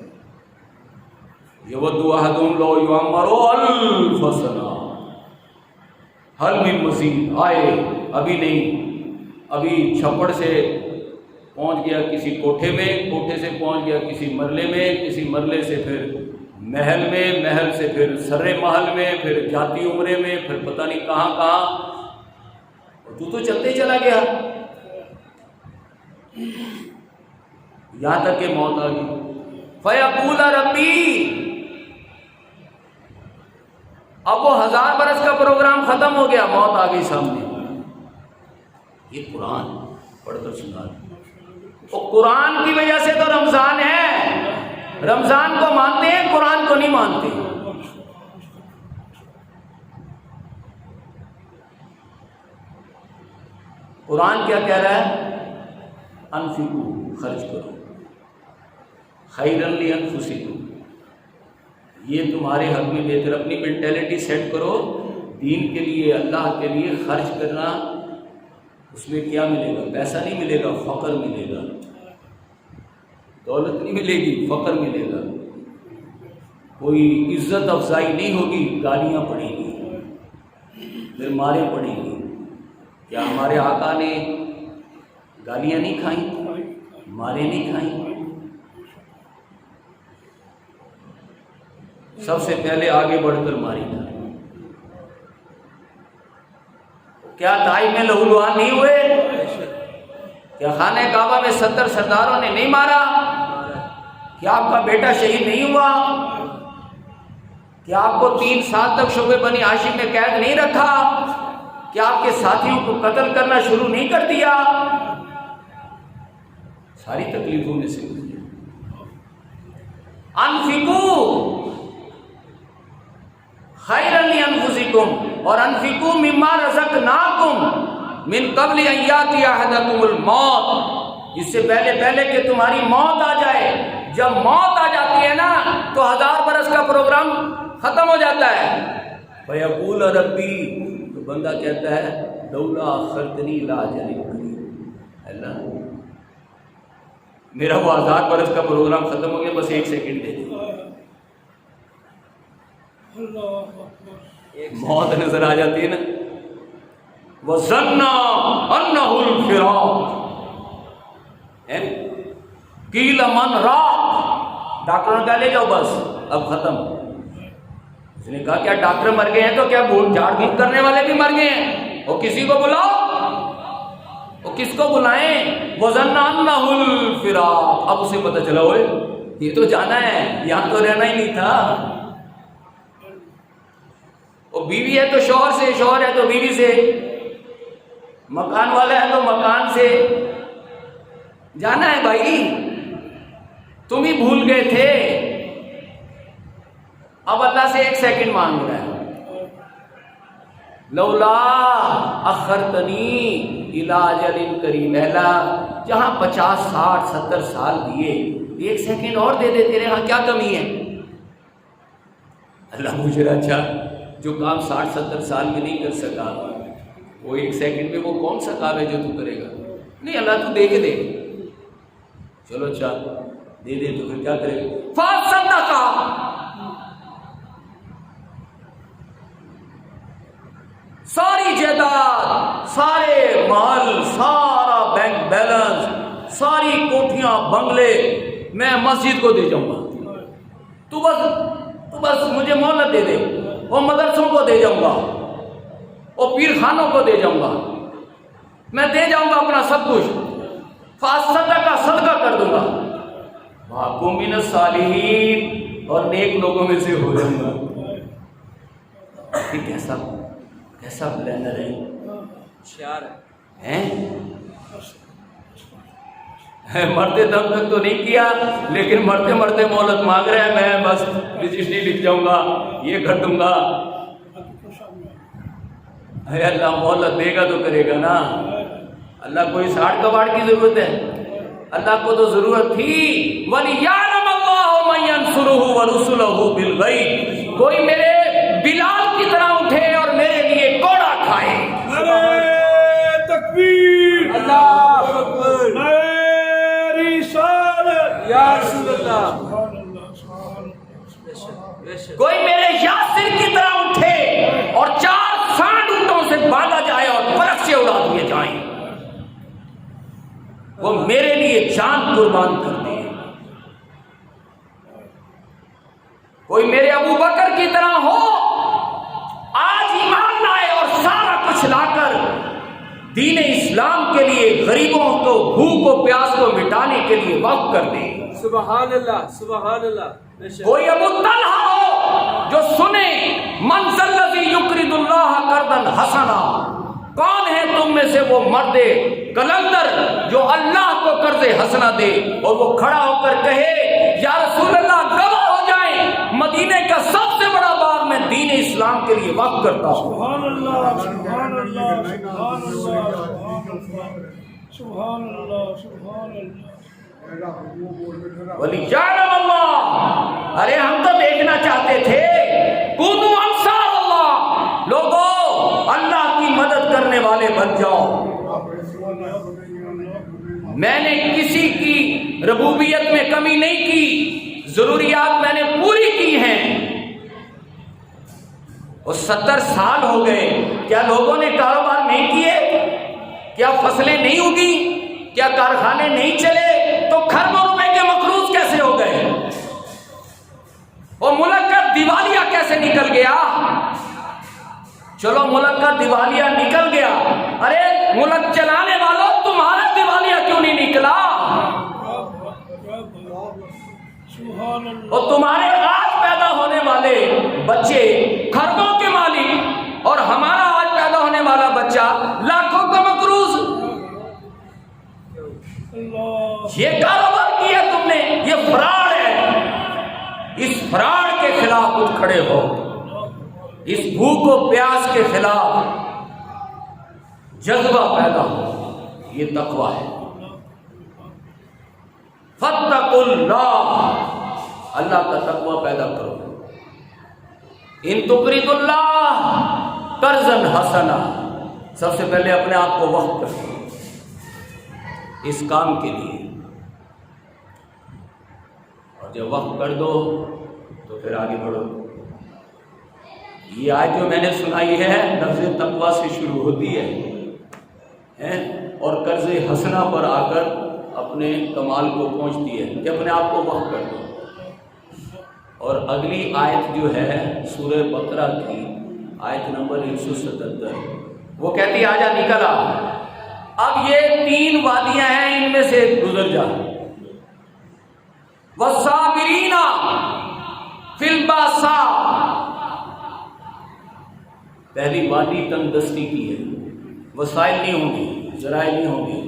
A: یود احدہم لو یعمر 1000 سنہ حل من مزید. آئے ابھی نہیں، ابھی چھپڑ سے پہنچ گیا کسی کوٹھے میں، کوٹھے سے پہنچ گیا کسی مرلے میں، کسی مرلے سے پھر محل میں، محل سے پھر سرے محل میں، پھر جاتی عمرے میں، پھر پتہ نہیں کہاں کہاں. اور تو چلتے چلا گیا یہاں تک کہ موت آ گئی. فیقول ربی. اب وہ 1000 برس کا پروگرام ختم ہو گیا، موت آ گئی سامنے. یہ قرآن پڑھ کر سنا. تو قرآن کی وجہ سے تو رمضان ہے. رمضان کو مانتے ہیں، قرآن کو نہیں مانتے. قرآن کیا کہہ رہا ہے؟ انفقوا، خرچ کرو. خیرا لانفسکم. یہ تمہارے حق میں بہتر. اپنی مینٹیلٹی سیٹ کرو. دین کے لیے، اللہ کے لیے خرچ کرنا. اس میں کیا ملے گا؟ پیسہ نہیں ملے گا، فقر ملے گا. دولت نہیں ملے گی، فقر ملے گا. کوئی عزت افزائی نہیں ہوگی، گالیاں پڑیں گی، پھر ماریں پڑیں گی. کیا ہمارے آقا نے گالیاں نہیں کھائیں، ماریں نہیں کھائیں؟ سب سے پہلے آگے بڑھ کر ماری کھائیں. کیا طائف میں لہو لہان نہیں ہوئے؟ کیا خانہ کعبہ میں 70 سرداروں نے نہیں مارا؟ کیا آپ کا بیٹا شہید نہیں ہوا؟ کیا آپ کو 3 سال تک شعبہ بنی ہاشم میں قید نہیں رکھا؟ کیا آپ کے ساتھیوں کو قتل کرنا شروع نہیں کر دیا؟ ساری تکلیفوں میں سے گزرے. انفقوا خیرا لانفسکم اور انفقوا مما رزقناکم من قبل ان یاتی احدکم الموت. اس سے پہلے کہ تمہاری موت آ جائے. جب موت آ جاتی ہے نا تو 1000 برس کا پروگرام ختم ہو جاتا ہے. فیقول ربی، تو بندہ کہتا ہے لولا اخرتنی الی اجل قریب، اللہ میرا وہ 1000 برس کا پروگرام ختم ہو گیا، بس 1 سیکنڈ دے دے. موت نظر آ جاتی ہے نا. وَظَنَّ أَنَّهُ الْفِرَاقُ قِيلَ مَنْ رَاقٍ، ڈاکٹر نے کہا لے جاؤ بس اب ختم. اس نے کہا کیا ڈاکٹر مر گئے ہیں تو کیا جھاڑ پھونک کرنے والے بھی مر گئے ہیں؟ وہ کسی کو بلاؤ، وہ کس کو بلائیں؟ وَظَنَّ أَنَّهُ الْفِرَاقُ، اب اسے پتہ چلا ہوئے یہ تو جانا ہے، یہاں تو رہنا ہی نہیں تھا. وہ بیوی ہے تو شوہر سے، شوہر ہے تو بیوی سے، مکان والا ہے تو مکان سے جانا ہے. بھائی تم ہی بھول گئے تھے، اب اللہ سے 1 سیکنڈ مانگ رہا ہے. لولا اخرتنی الی اجل قریب، اللہ جہاں 50 60 70 سال دیے 1 سیکنڈ اور دے دے، تیرے ہاں کیا کمی ہے؟ اللہ مجھے اچھا جو کام 60 70 سال میں نہیں کر سکا وہ 1 سیکنڈ میں وہ کون سا کام ہے جو تو کرے گا؟ نہیں اللہ تو دے کے دے. چلو اچھا دے دے تو پھر کیا کرے گا؟ فَصَدَّقَ، ساری جائیداد، سارے مال، سارا بینک بیلنس، ساری کوٹھیاں بنگلے میں مسجد کو دے جاؤں گا. تو بس مجھے مہلت دے دے. وہ مدرسوں کو دے جاؤں گا، وہ پیر خانوں کو دے جاؤں گا، میں دے جاؤں گا اپنا سب کچھ. فَصَدَّقَ، صدقہ کر دوں گا. وَأَكُن مِّنَ الصَّالِحِينَ، اور نیک لوگوں میں سے ہو جاؤں گا. کیسا پلانر ہے،
B: ہوشیار
A: ہیں؟ مرتے دم تک تو نہیں کیا، لیکن مرتے مرتے مہلت مانگ رہے ہیں. میں بس رجسٹری لکھ جاؤں گا، یہ کر دوں گا. اے اللہ مہلت دے گا تو کرے گا نا. اللہ کوئی 60 کباڑ کی ضرورت ہے؟ اللہ کو تو ضرورت تھی وَلِيَعْلَمَ اللَّهُ مَن يَنصُرُهُ وَرُسُلَهُ بِالْغَيْبِ، کوئی میرے بلال کی طرح اٹھے اور میرے لیے کوڑا کھائے.
C: نعرہ تکبیر،
B: اللہ اکبر،
C: نعرہ رسالت،
B: یا رسول اللہ.
C: سبحان اللہ، سبحان اللہ.
B: بے شک.
A: کوئی میرے یاسر کی طرح اٹھے اور 4 سانڈ اونٹوں سے باندھا جائے اور برف سے اڑا دیے جائیں، وہ میرے لیے جان قربان کر دے. کوئی میرے ابو بکر کی طرح ہو، آج ایمان لائے اور سارا کچھ لا کر دین اسلام کے لیے غریبوں کو بھوک و پیاس کو مٹانے کے لیے وقف کر دے.
B: سبحان اللہ، سبحان اللہ. بے شک.
A: کوئی ابو طلحہ ہو جو سنے من ذا الذی یقرض اللہ قرضا حسنا، کون ہے تم میں سے وہ مرد کلندر جو اللہ کو قرض حسنا دے اور وہ کھڑا ہو کر کہے یا رسول اللہ گواہ ہو جائیں مدینے کا سب سے بڑا باغ میں دین اسلام کے لیے وقف کرتا ہوں.
C: سبحان اللہ، سبحان اللہ، سبحان اللہ، سبحان اللہ، سبحان اللہ.
A: وَلِيَعْلَمَ اللَّهُ، ارے ہم تو دیکھنا چاہتے تھے کونوا انصار اللہ، لوگوں اللہ کی مدد کرنے والے بن جاؤ. میں نے کسی کی ربوبیت میں کمی نہیں کی، ضروریات میں نے پوری کی ہیں. اور 70 سال ہو گئے، کیا لوگوں نے کاروبار نہیں کیے؟ کیا فصلیں نہیں اگی؟ کیا کارخانے نہیں چلے؟ تو کھربوں روپے کے مقروض کیسے ہو گئے؟ اور ملک کا دیوالیہ کیسے نکل گیا؟ چلو ملک کا دیوالیہ نکل گیا، ارے ملک چلانے والوں تمہارا دیوالیہ کیوں نہیں نکلا؟ اور تمہارے آج پیدا ہونے والے بچے کھربوں کے مالک اور ہمارا آج پیدا ہونے والا بچہ لاکھوں کا مقروض. یہ کاروبار کیا تم نے، یہ فراڈ ہے. اس فراڈ کے خلاف اٹھ کھڑے ہو، اس بھوک و پیاس کے خلاف جذبہ پیدا ہو. یہ تقویٰ ہے. فاتقوا اللہ، اللہ کا تقوی پیدا کرو. ان تقرضوا اللہ قرضا حسنا، سب سے پہلے اپنے آپ کو وقف کرو اس کام کے لیے، اور جب وقف کر دو تو پھر آگے بڑھو. یہ آیت جو میں نے سنائی ہے لفظ تقوی سے شروع ہوتی ہے اور قرض حسنہ پر آ کر اپنے کمال کو پہنچتی ہے کہ اپنے آپ کو وقف کر دو. اور اگلی آیت جو ہے سورہ بقرہ کی آیت نمبر 177، وہ کہتی آجا نکل آ، اب یہ 3 وادیاں ہیں، ان میں سے گزر جا. والصابرین فی الباساء، پہلی وادی تندرستی کی ہے، وسائل نہیں ہوں گے، ذرائع نہیں ہوں گے.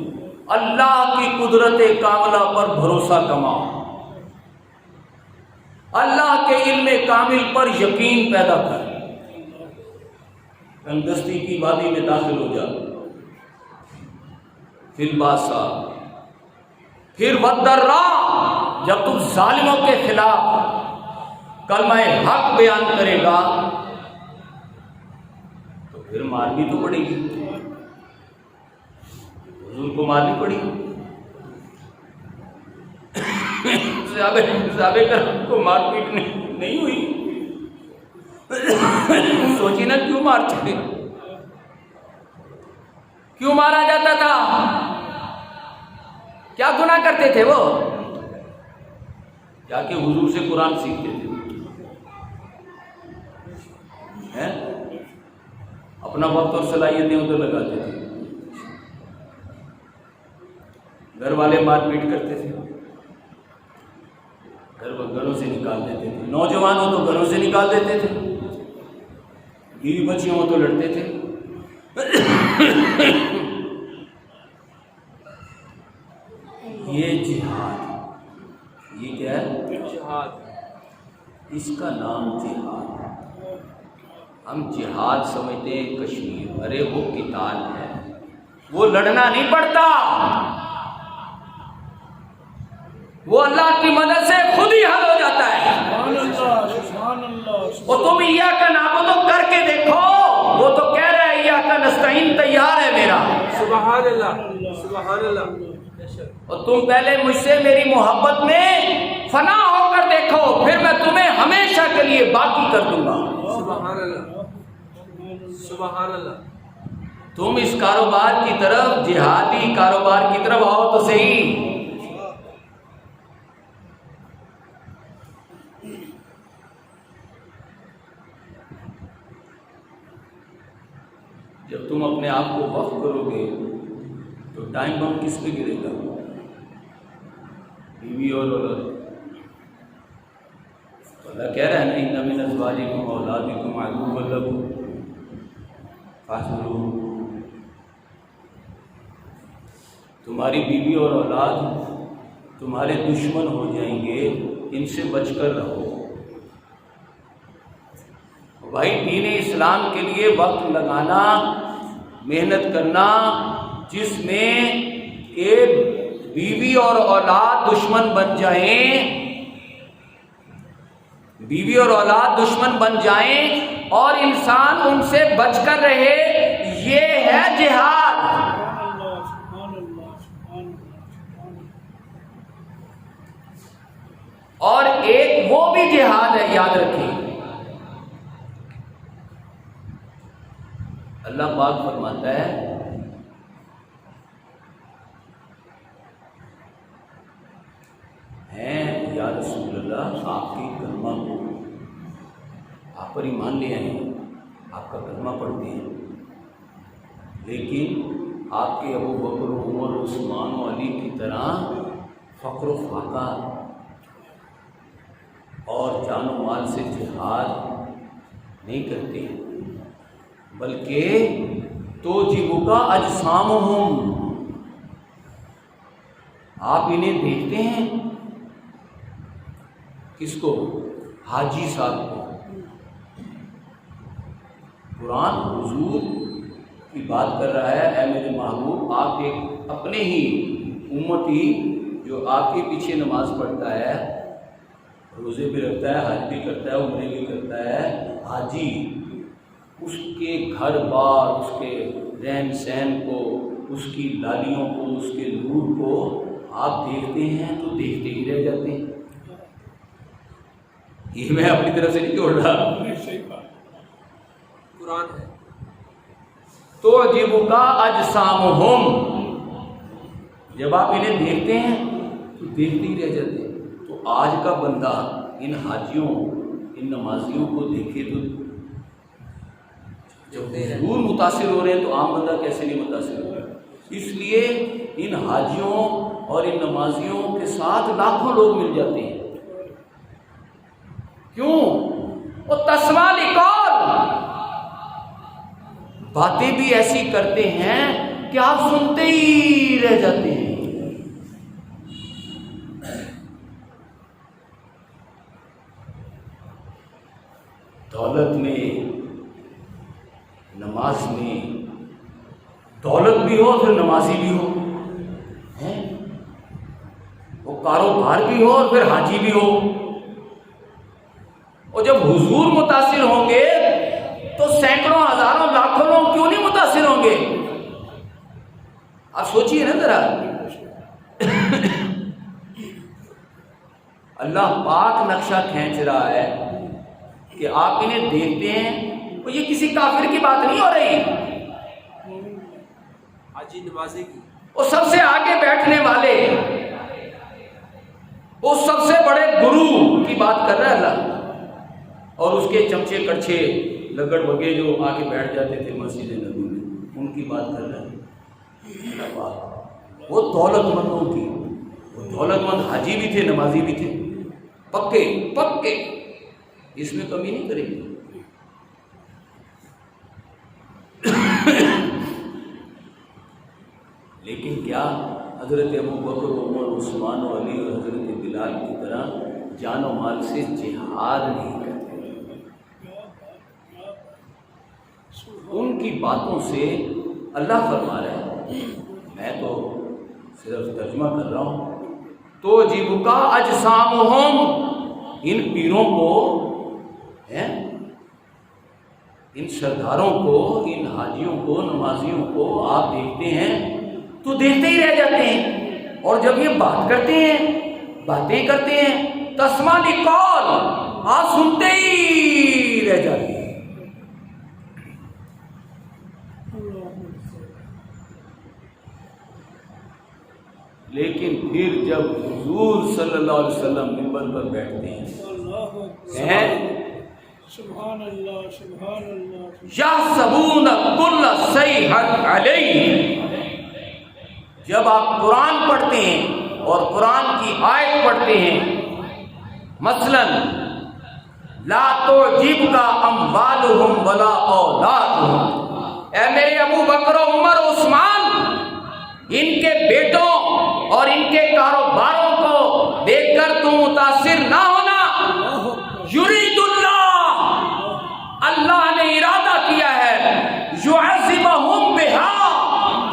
A: اللہ کی قدرت کاملہ پر بھروسہ کماؤ، اللہ کے علم کامل پر یقین پیدا کر، تندرستی کی وادی میں داخل ہو جا. فی الباساء، پھر والضراء، جب تم ظالموں کے خلاف کلمہ حق بیان کرے گا تو پھر مارنی تو پڑے گی، حضور کو مارنی پڑی، صحابہ کرام کو مار پیٹ نہیں ہوئی. سوچی نا کیوں مارتے تھے، کیوں مارا جاتا تھا، کیا گناہ کرتے تھے وہ؟ کیا کہ حضور سے قرآن سیکھتے تھے، اپنا وقت اور صلاحیتیں ادھر لگاتے تھے. گھر والے مار پیٹ کرتے تھے، گھروں سے نکال دیتے تھے، نوجوان ہو تو گھروں سے نکال دیتے تھے، بیوی بچیوں ہو تو لڑتے تھے. یہ جہاد، یہ کیا ہے؟
B: جہاد.
A: اس کا نام جہاد. ہم جہاد سمجھتے ہیں کشمیر، ارے وہ قتال ہے، وہ لڑنا نہیں پڑتا، وہ اللہ کی مدد سے خود ہی حل ہو جاتا ہے.
C: سبحان اللہ.
A: اور تم ایاک نعبد کر کے دیکھو، وہ تو کہہ رہا ہے ایاک نستعین تیار ہے میرا.
B: سبحان اللہ، سبحان اللہ.
A: اور تم پہلے مجھ سے میری محبت میں فنا ہو کر دیکھو، پھر میں تمہیں ہمیشہ کے لیے باقی کر دوں گا.
B: سبحان اللہ، سبحان اللہ.
A: تم اس کاروبار کی طرف، جہادی کاروبار کی طرف آؤ تو صحیح. جب تم اپنے آپ کو وقف کرو گے تو ٹائم بم کس پہ گرے گا؟ بیوی اور اولاد. اللہ کہہ رہا ہے نا ان من ازواجکم واولادکم عدوا لکم فاحذروہ. تمہاری بیوی اور اولاد تمہارے دشمن ہو جائیں گے، ان سے بچ کر رہو. بھائی دین اسلام کے لیے وقت لگانا، محنت کرنا، جس میں کہ بیوی اور اولاد دشمن بن جائیں، بیوی اور اولاد دشمن بن جائیں اور انسان ان سے بچ کر رہے، یہ ہے جہاد. اور ایک وہ بھی جہاد ہے، یاد رکھیں. اللہ پاک فرماتا ہے یا رسول اللہ آپ کی کلمہ کو، آپ پر ایمان لے آئے ہیں، آپ کا کلمہ پڑھتے ہیں، لیکن آپ کے ابو بکر عمر عثمان و علی کی طرح فقر و فاقہ اور جان و مال سے جہاد نہیں کرتے، بلکہ توجبک اجسامہم، آپ انہیں دیکھتے ہیں. کس کو؟ حاجی صاحب کو. قرآن حضور کی بات کر رہا ہے، اے میرے محبوب آپ ایک اپنے ہی امتی جو آپ کے پیچھے نماز پڑھتا ہے، روزے بھی رکھتا ہے، حج بھی کرتا ہے، عمرے بھی کرتا ہے، حاجی اس کے گھر بار، اس کے رہن سہن کو، اس کی لالیوں کو، اس کے نور کو آپ دیکھتے ہیں تو دیکھتے ہی رہ جاتے ہیں۔ یہ میں اپنی طرف سے نہیں جوڑ رہا،
C: صحیح بات،
B: قرآن ہے۔
A: تو عجیبکا اجسامہم، جب آپ انہیں دیکھتے ہیں تو دیکھتے ہی رہ جاتے ہیں۔ تو آج کا بندہ ان حاجیوں، ان نمازیوں کو دیکھے تو جب ضرور متاثر ہو رہے ہیں، تو عام بندہ کیسے نہیں متاثر ہو رہا؟ اس لیے ان حاجیوں اور ان نمازیوں کے ساتھ لاکھوں لوگ مل جاتے ہیں۔ کیوں؟ وہ تسمع لقول، باتیں بھی ایسی کرتے ہیں کہ آپ سنتے ہی رہ جاتے ہیں۔ دولت میں، نماز میں، دولت بھی ہو پھر نمازی بھی ہو، وہ کاروبار بھی ہو اور پھر حاجی بھی ہو۔ اور جب حضور متاثر ہوں گے تو سینکڑوں، ہزاروں، لاکھوں لوگ کیوں نہیں متاثر ہوں گے؟ آپ سوچئے نا ذرا۔ اللہ پاک نقشہ کھینچ رہا ہے کہ آپ انہیں دیکھتے ہیں، تو یہ کسی کافر کی بات نہیں ہو رہی،
B: حاجی نمازی کی،
A: وہ سب سے آگے بیٹھنے والے، وہ سب سے بڑے گرو کی بات کر رہا ہے اللہ، اور اس کے چمچے کڑچھے لگڑ بگے جو آگے بیٹھ جاتے تھے مسجد نبی میں، ان کی بات کر رہا ہے اللہ پاک۔ وہ دولت مندوں کی، وہ دولت مند حاجی بھی تھے، نمازی بھی تھے، پکے پکے، اس میں کمی نہیں کریں گے۔ لیکن کیا حضرت ابو بکر، عمر، عثمان و علی اور حضرت بلال کی طرح جان و مال سے جہاد نہیں کرتے؟ ان کی باتوں سے اللہ فرما رہا ہے، میں تو صرف ترجمہ کر رہا ہوں۔ تو عجیبکا اجسامہم، ان پیروں کو، ان سرداروں کو، ان حاجیوں کو، نمازیوں کو آپ دیکھتے ہیں تو دیکھتے ہی رہ جاتے ہیں، اور جب یہ بات کرتے ہیں، باتیں کرتے ہیں، تسمع لقول، آپ سنتے ہی رہ جاتے ہیں۔ لیکن پھر جب حضور صلی اللہ علیہ وسلم منبر پر بیٹھتے ہیں،
C: سبحان اللہ، سبحان اللہ،
A: یحسبون کل صیحۃ علیہ، جب آپ قرآن پڑھتے ہیں اور قرآن کی آیت پڑھتے ہیں، مثلا لا تعجبک اموالہم ولا اولادہم، اے میرے ابو بکر و عمر و عثمان، ان کے بیٹوں اور ان کے کاروباروں کو دیکھ کر تم متاثر نہ ہونا۔ یرید اللہ، اللہ نے ارادہ کیا ہے، یعذبہم بہا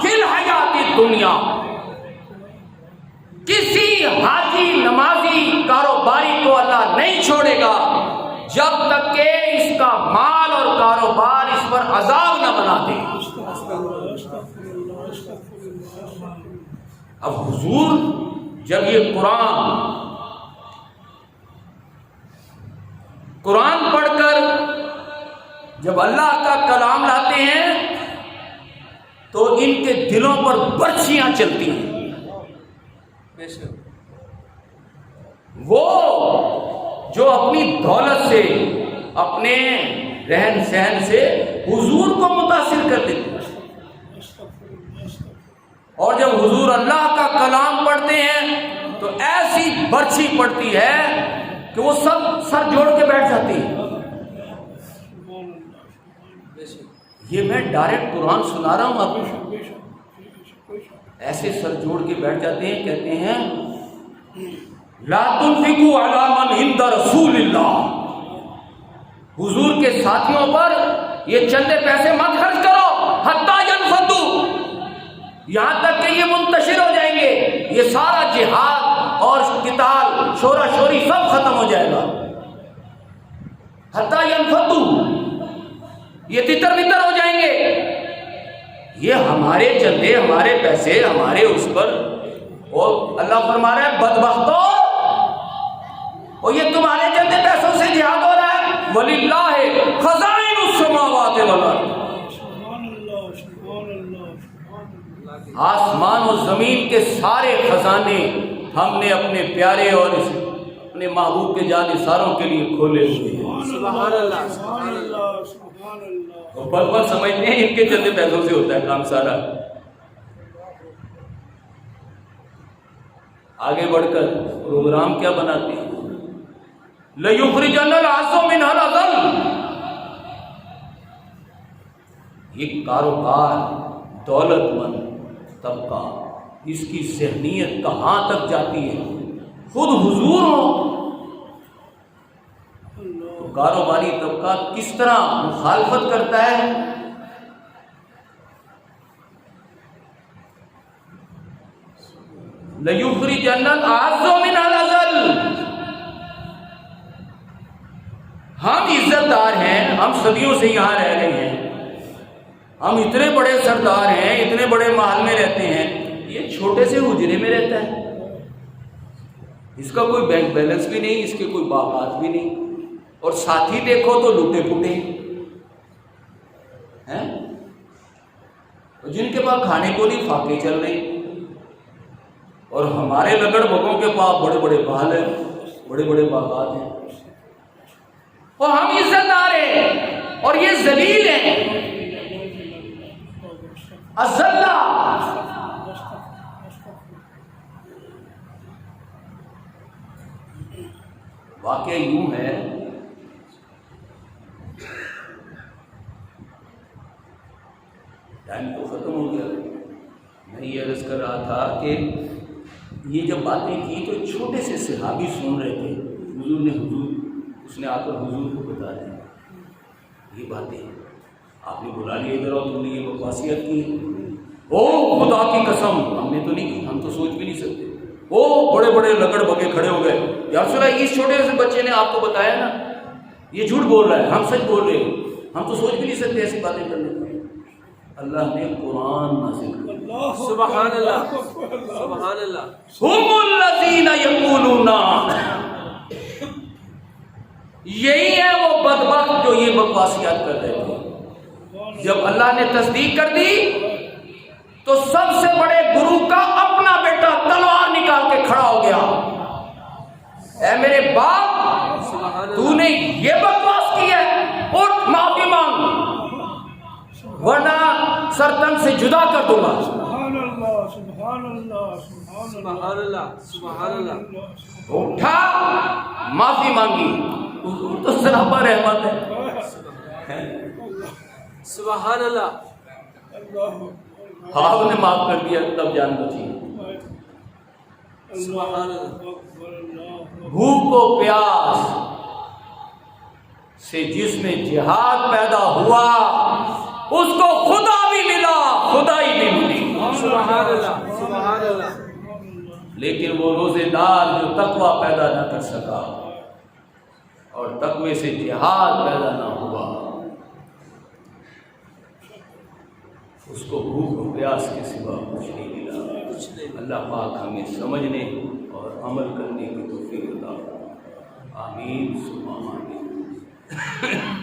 A: فی الحیات الدنیا، کسی حاجی، نمازی، کاروباری کو اللہ نہیں چھوڑے گا جب تک کہ اس کا مال اور کاروبار اس پر عذاب نہ بنا دے۔ اب حضور جب یہ قرآن پڑھ کر جب اللہ کا کلام لاتے ہیں تو ان کے دلوں پر برچھیاں چلتی ہیں۔
B: بے شک،
A: وہ جو اپنی دولت سے، اپنے رہن سہن سے حضور کو متاثر کر دیتے ہیں، اور جب حضور اللہ کا کلام پڑھتے ہیں تو ایسی برچھی پڑتی ہے کہ وہ سب سر جوڑ کے بیٹھ جاتی ہیں۔
B: بے شک،
A: یہ میں ڈائریکٹ قرآن سنا رہا ہوں آپ کو، ایسے سر جوڑ کے بیٹھ جاتے ہیں، کہتے ہیں لا تنفقوا علی من عند رسول اللہ، حضور کے ساتھیوں پر یہ چندے پیسے مت خرچ کرو، حتی ينفضوا، یہاں تک کہ یہ منتشر ہو جائیں گے، یہ سارا جہاد اور قتال شورا شوری سب ختم ہو جائے گا. حتی ینفضوا، یہ تتر بتر ہو جائیں گے. یہ ہمارے چندے، ہمارے پیسے، ہمارے اس پر، اور اللہ فرما رہا ہے بدبختو، اور یہ تمہارے چندے پیسوں سے جہاد ہو رہا ہے. وَلِلَّهِ خَزَائِنُ السَّمَاوَاتِ وَالْأَرْضِ، آسمان و زمین کے سارے خزانے ہم نے اپنے پیارے اور اپنے محبوب کے جانثاروں کے لیے کھولے ہوئے ہیں.
B: سبحان اللہ، سبحان اللہ.
C: سبحان اللہ.
A: اور پل پل سمجھتے ہیں ان کے چندے پیسوں سے ہوتا ہے کام سارا. آگے بڑھ کر پروگرام کیا بناتے ہیں؟ لَيُخْرِجَنَّ الْعَزُّ مِنْهَا الْأَذَلَّ. یہ کاروبار، دولت مند طبقہ، اس کی ذہنیت کہاں تک جاتی ہے؟ خود حضور ہو تو کاروباری طبقہ کس طرح مخالفت کرتا ہے؟ لَيُخْرِجَنَّ الْأَعَزُّ مِنْهَا الْأَذَلَّ. ہم عزت دار ہیں، ہم صدیوں سے یہاں رہ رہے ہیں، ہم اتنے بڑے سردار ہیں، اتنے بڑے محل میں رہتے ہیں، یہ چھوٹے سے حجرے میں رہتا ہے. اس کا کوئی بینک بیلنس بھی نہیں، اس کے کوئی باغات بھی نہیں، اور ساتھی دیکھو تو لوٹے پھوٹے ہیں، اور جن کے پاس کھانے کو نہیں فاقے چل رہے. اور ہمارے لگڑ بگوں کے پاس بڑے بڑے محل ہیں، بڑے بڑے باغات ہیں، اور ہم عزت دار ہیں اور یہ ذلیل ہیں. اذلہ. واقعہ یوں ہے، ٹائم تو ختم ہو گیا. میں یہ عرض کر رہا تھا کہ یہ جب باتیں کی تو ایک چھوٹے سے صحابی سن رہے تھے. حضور نے اس نے آ کر حضور کو بتا دیا یہ باتیں. آپ نے بلا لیا ادھر اور تم نے یہ بکواسیت کی. او خدا کی قسم، ہم نے تو نہیں کی، ہم تو سوچ بھی نہیں سکتے. او بڑے بڑے لکڑ بگے کھڑے ہو گئے. یا رسول اللہ، اس چھوٹے سے بچے نے آپ کو بتایا نا، یہ جھوٹ بول رہا ہے، ہم سچ بول رہے ہیں، ہم تو سوچ بھی نہیں سکتے ایسی باتیں کرنے کو. اللہ نے قرآن نازل کیا.
B: سبحان اللہ، سبحان اللہ.
A: ہم الذین یقولون، یہی ہے وہ بدبخت جو یہ بکواسیات کر رہے تھے. جب اللہ نے تصدیق کر دی تو سب سے بڑے گرو کا اپنا بیٹا تلوار نکال کے کھڑا ہو گیا. اے میرے باپ، تو نے یہ بکواس کی ہے، اٹھ معافی مانگ ورنہ سرتن سے جدا کر دوں گا.
C: سبحان اللہ. سبحان اللہ.
B: سبحان اللہ، سبحان اللہ.
A: اٹھا، معافی مانگی. تو صحابہ رحمت ہے.
B: سبحان اللہ.
A: آپ نے معاف کر دیا تب جان بچی.
B: سبحان اللہ.
A: بھوک و پیاس سے جس میں جہاد پیدا ہوا اس کو خدا بھی ملا، خدائی بھی ملی.
B: سبحان اللہ، سبحان اللہ.
A: لیکن وہ روزے دار جو تقوی پیدا نہ کر سکا اور تقوی سے جہاد پیدا نہ ہوا، اس کو بھوک و پیاس کے سوا کچھ نہیں ملا. اللہ پاک ہمیں سمجھنے اور عمل کرنے کی توفیق عطا فرمائے. آمین ثم آمین.